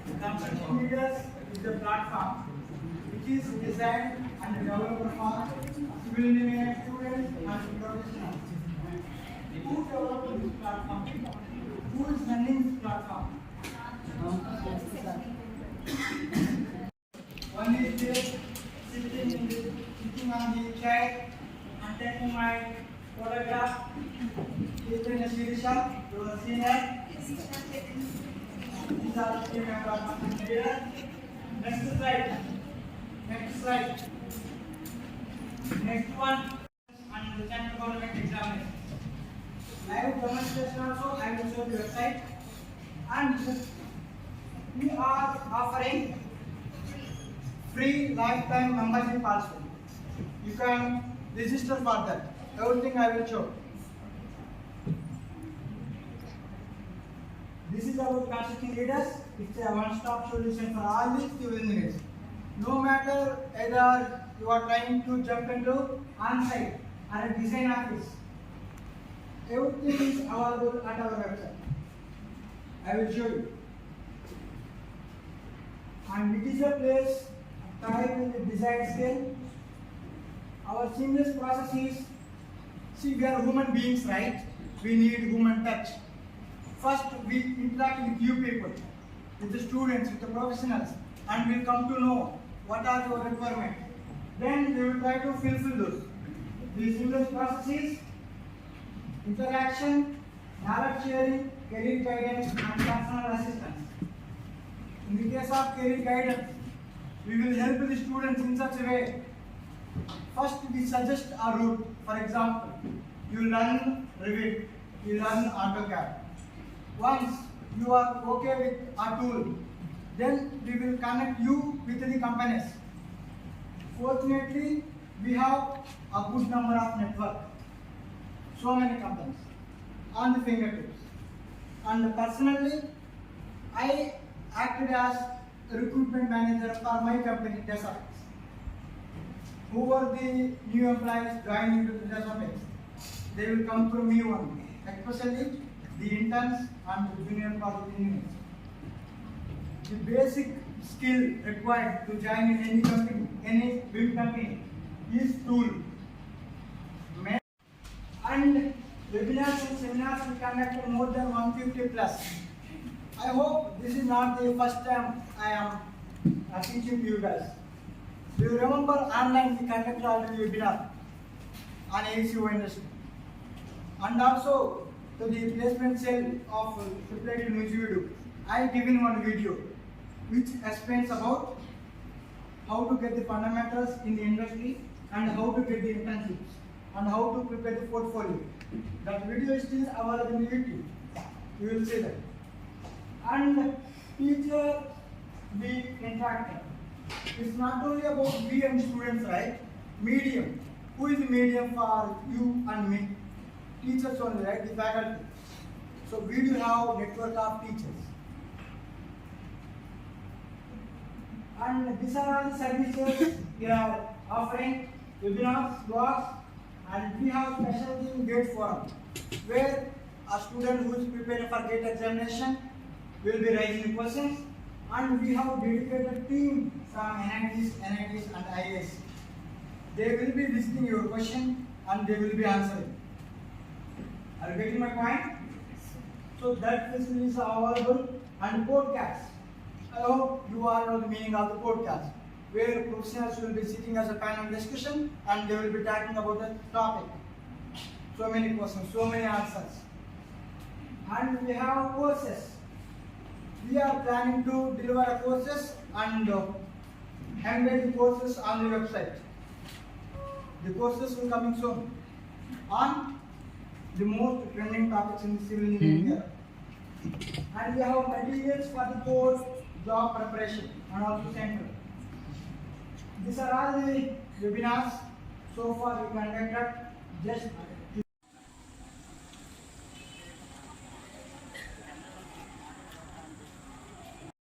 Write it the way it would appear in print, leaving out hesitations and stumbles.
Construction Leaders is a platform which is designed and developed for civil engineering students and professionals. Who developed this platform? Who is running this platform? One is there sitting on the chair and taking my photograph. Is there a Shirisha? You have seen her? These are the team members of the leader. Next slide. Next slide. Next one. And the central government examination. Live demonstration also. I will show the website. And we are offering free lifetime membership also. You can register for that. Everything I will show. This is our construction leaders. It's a one-stop solution for all the civil engineers. No matter either you are trying to jump into on-site or a design office, everything is available at our website. I will show you. And it is a place tied with the design scale. Our seamless process is, see, we are human beings, right? We need human touch. First, we interact with you people, with the students, with the professionals, and we'll come to know what are your requirements. Then we will try to fulfill those. The seamless process is interaction, knowledge sharing, career guidance, and personal assistance. In the case of career guidance, we will help the students in such a way. First, we suggest a route. For example, you learn Revit, you learn AutoCAD. Once you are okay with a tool, then we will connect you with the companies. Fortunately, we have a good number of network. So many companies on the fingertips. And personally, I acted as a recruitment manager for my company, Desafix. Who were the new employees joining to the Desafix? They will come through me only, especially the interns and the junior project engineers. The basic skill required to join in any company, any BIM company, is tool. And webinars and seminars we conducted more than 150 plus. I hope this is not the first time I am teaching you guys. Do you remember online we conducted already webinar on ACO industry? And also to the placement cell of Nuzvidu, I have given one video which explains about how to get the fundamentals in the industry and how to get the internships and how to prepare the portfolio. That video is still available on YouTube. You will see that. And teacher be interactive. It's not only about we and students, right? Medium. Who is the medium for you and me? Teachers only, right? The faculty. So we do have network of teachers. And these are all the services we are offering: webinars, blogs, and we have special team gate forum where a student who is preparing for gate examination will be raising questions, and we have dedicated team from NITs, and IIITs. They will be listening your question and they will be answering. Are you getting my point? So that facility is available. And podcast. I hope you all know the meaning of the podcast, where professionals will be sitting as a panel discussion and they will be talking about the topic. So many questions, so many answers. And we have courses. We are planning to deliver courses and embed the courses on the website. The courses will coming soon on the most trending topics in the civil engineering area. And we have materials for the post job preparation and also center. These are all the webinars so far we conducted. Just